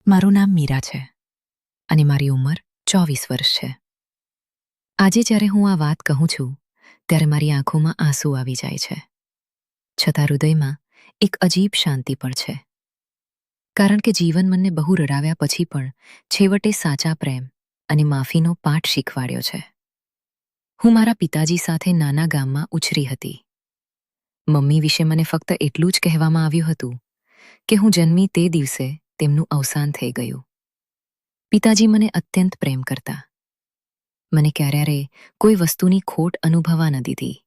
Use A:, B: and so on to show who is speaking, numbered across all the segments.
A: મારું નામ મીરા છે અને મારી ઉંમર 24 વર્ષ છે. આજે જ્યારે હું આ વાત કહું છું ત્યારે મારી આંખોમાં આંસુ આવી જાય છે. છતાં હૃદયમાં એક અજીબ શાંતિ પણ છે. કારણ કે જીવન મને બહુ રડાવ્યા પછી પણ છેવટે સાચા પ્રેમ અને માફીનો પાઠ શીખવાડ્યો છે. હું મારા પિતાજી સાથે નાના ગામમાં ઉછરી હતી. મમ્મી વિશે મને ફક્ત એટલું જ કહેવામાં આવ્યું હતું કે હું જન્મી તે દિવસે તેમનું અવસાન થઈ ગયું. પિતાજી મને અત્યંત પ્રેમ કરતા. મને ક્યારે કોઈ વસ્તુની ખોટ અનુભવવા ન દીધી,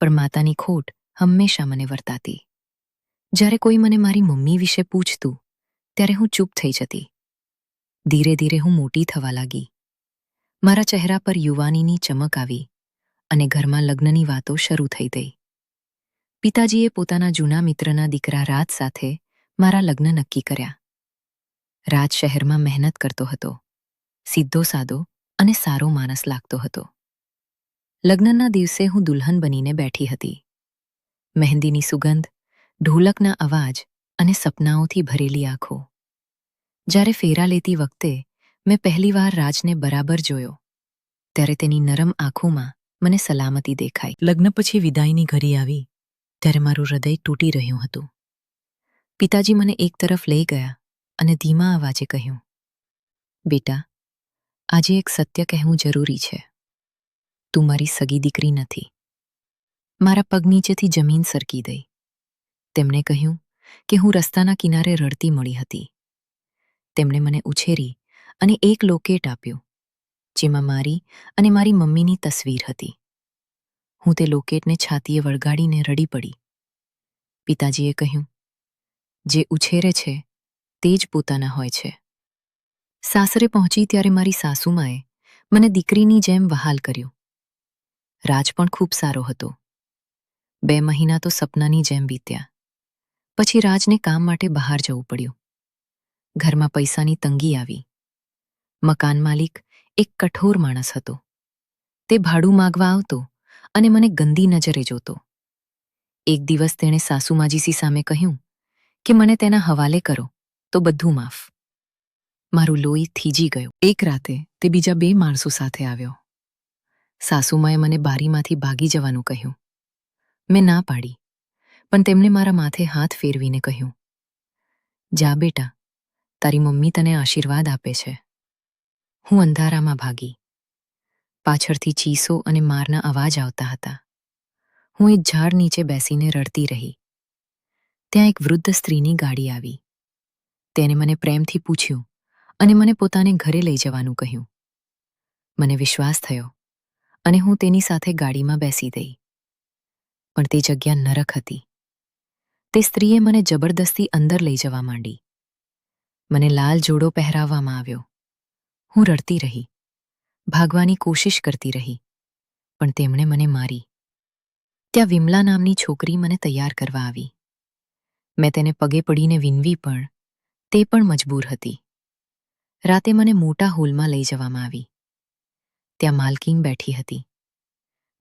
A: પણ માતાની ખોટ હંમેશા મને વર્તાતી. જ્યારે કોઈ મને મારી મમ્મી વિશે પૂછતું ત્યારે હું ચૂપ થઈ જતી. ધીરે ધીરે હું મોટી થવા લાગી. મારા ચહેરા પર યુવાનીની ચમક આવી અને ઘરમાં લગ્નની વાતો શરૂ થઈ ગઈ. પિતાજીએ પોતાના જૂના મિત્રના દીકરા રાજ સાથે મારા લગ્ન નક્કી કર્યા. રાજ શહેરમાં મહેનત કરતો હતો, સીધો સાદો અને સારો માણસ લાગતો હતો. લગ્નના દિવસે હું દુલ્હન બનીને બેઠી હતી. મહેંદીની સુગંધ, ઢોલકના અવાજ અને સપનાઓથી ભરેલી આંખો. જ્યારે ફેરા લેતી વખતે મેં પહેલીવાર રાજને બરાબર જોયો ત્યારે તેની નરમ આંખોમાં મને સલામતી દેખાઈ. લગ્ન પછી વિદાયની ઘડી આવી ત્યારે મારું હૃદય તૂટી રહ્યું હતું. પિતાજી મને એક તરફ લઈ ગયા અને ધીમા અવાજે કહ્યું, બેટા, આજે એક સત્ય કહેવું જરૂરી છે. તું મારી સગી દીકરી નથી. મારા પગ નીચેથી જમીન સરકી ગઈ. તેમણે કહ્યું કે હું રસ્તાના કિનારે રડતી મળી હતી. તેમણે મને ઉછેરી અને એક લોકેટ આપ્યું, જેમાં મારી અને મારી મમ્મીની તસવીર હતી. હું તે લોકેટને છાતીએ વળગાડીને રડી પડી. પિતાજીએ કહ્યું, જે ઉછેરે છે તે જ પોતાના હોય છે. સાસરે પહોંચી ત્યારે મારી સાસુમાએ મને દીકરીની જેમ વહાલ કર્યું. રાજ પણ ખૂબ સારો હતો. 2 મહિના તો સપનાની જેમ વીત્યા. પછી રાજને કામ માટે બહાર જવું પડ્યું. ઘરમાં પૈસાની તંગી આવી. મકાન માલિક એક કઠોર માણસ હતો. તે ભાડું માગવા આવતો અને મને ગંદી નજરે જોતો. એક દિવસ તેણે સાસુમાજીસી સામે કહ્યું કે મને તેના હવાલે કરો તો બધું માફ. મારું લોહી થીજી ગયું. એક રાતે તે બીજા 2 માણસો સાથે આવ્યો. સાસુમાએ મને બારીમાંથી ભાગી જવાનું કહ્યું. મેં ના પાડી, પણ તેમણે મારા માથે હાથ ફેરવીને કહ્યું, જા બેટા, તારી મમ્મી તને આશીર્વાદ આપે છે. હું અંધારામાં ભાગી. પાછળથી ચીસો અને મારના અવાજ આવતા હતા. હું એક ઝાડ નીચે બેસીને રડતી રહી. ત્યાં એક વૃદ્ધ સ્ત્રીની ગાડી આવી. તેને મને પ્રેમથી પૂછ્યું અને મને પોતાને ઘરે લઈ જવાનું કહ્યું. મને વિશ્વાસ થયો અને હું તેની સાથે ગાડીમાં બેસી ગઈ. પણ તે જગ્યા નરક હતી. તે સ્ત્રીએ મને જબરદસ્તી અંદર લઈ જવા માંડી. મને લાલ જોડો પહેરાવવામાં આવ્યો. હું રડતી રહી, ભાગવાની કોશિશ કરતી રહી, પણ તેમણે મને મારી. ત્યાં વિમલા નામની છોકરી મને તૈયાર કરવા આવી. મેં તેને પગે પડીને વિનવી પણ તે પણ મજબૂર હતી. રાતે મને મોટા હોલમાં લઈ જવામાં આવી. ત્યાં માલકીન બેઠી હતી.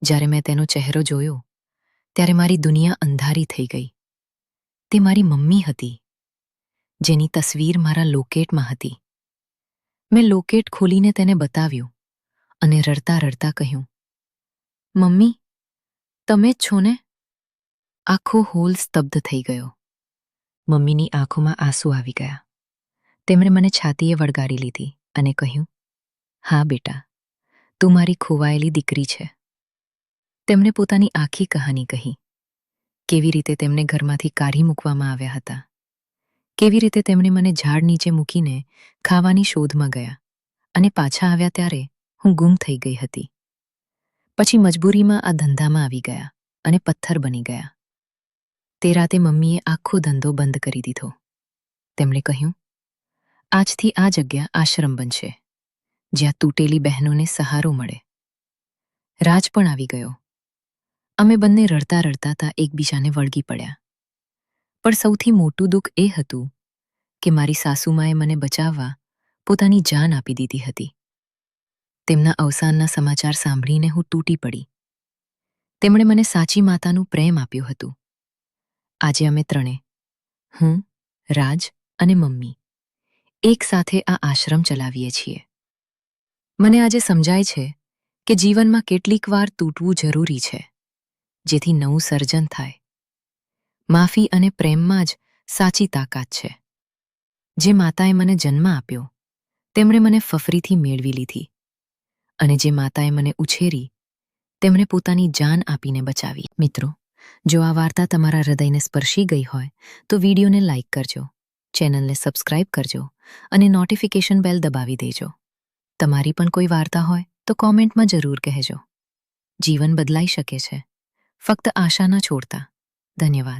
A: જ્યારે મેં તેનો ચહેરો જોયો ત્યારે મારી દુનિયા અંધારી થઈ ગઈ. તે મારી મમ્મી હતી, જેની તસવીર મારા લોકેટમાં હતી. મેં લોકેટ ખોલીને તેને બતાવ્યું અને રડતા રડતા કહ્યું, મમ્મી, તમે જ છો ને? આખો હોલ સ્તબ્ધ થઈ ગયો. મમ્મીની આંખોમાં આંસુ આવી ગયા. તેમણે મને છાતીએ વળગાડી લીધી અને કહ્યું, હા બેટા, તું મારી ખોવાયેલી દીકરી છે. તેમણે પોતાની આખી કહાની કહી. કેવી રીતે તેમને ઘરમાંથી કાઢી મૂકવામાં આવ્યા હતા. કેવી રીતે તેમણે મને ઝાડ નીચે મૂકીને ખાવાની શોધમાં ગયા અને પાછા આવ્યા ત્યારે હું ગુમ થઈ ગઈ હતી. પછી મજબૂરીમાં આ ધંધામાં આવી ગયા અને પથ્થર બની ગયા. તે રાતે મમ્મીએ આખો ધંધો બંધ કરી દીધો. તેમણે કહ્યું, આજથી આ જગ્યા આશ્રમ બનશે, જ્યાં તૂટેલી બહેનોને સહારો મળે. રાજ પણ આવી ગયો. અમે બંને રડતા રડતા એકબીજાને વળગી પડ્યા. પણ સૌથી મોટું દુઃખ એ હતું કે મારી સાસુમાએ મને બચાવવા પોતાની જાન આપી દીધી હતી. તેમના અવસાનના સમાચાર સાંભળીને હું તૂટી પડી. તેમણે મને સાચી માતાનું પ્રેમ આપ્યું હતું. આજે અમે ત્રણે, હું, રાજ અને મમ્મી, એક સાથે આ આશ્રમ ચલાવીએ છીએ. મને આજે સમજાય છે કે જીવનમાં કેટલીક વાર તૂટવું જરૂરી છે, જેથી નવું સર્જન થાય. માફી અને પ્રેમમાં જ સાચી તાકાત છે. જે માતાએ મને જન્મ આપ્યો, તેમણે મને ફફરીથી મેળવી લીધી, અને જે માતાએ મને ઉછેરી, તેમણે પોતાની જાન આપીને બચાવી. મિત્રો, જો આ વાર્તા તમારા હૃદયને સ્પર્શી ગઈ હોય તો વિડીયોને લાઇક કરજો, ચેનલને સબસ્ક્રાઇબ કરજો અને નોટિફિકેશન બેલ દબાવી દેજો. તમારી પણ કોઈ વાર્તા હોય તો કોમેન્ટમાં જરૂર કહેજો. જીવન બદલાઈ શકે છે, ફક્ત આશા ન છોડતા. ધન્યવાદ.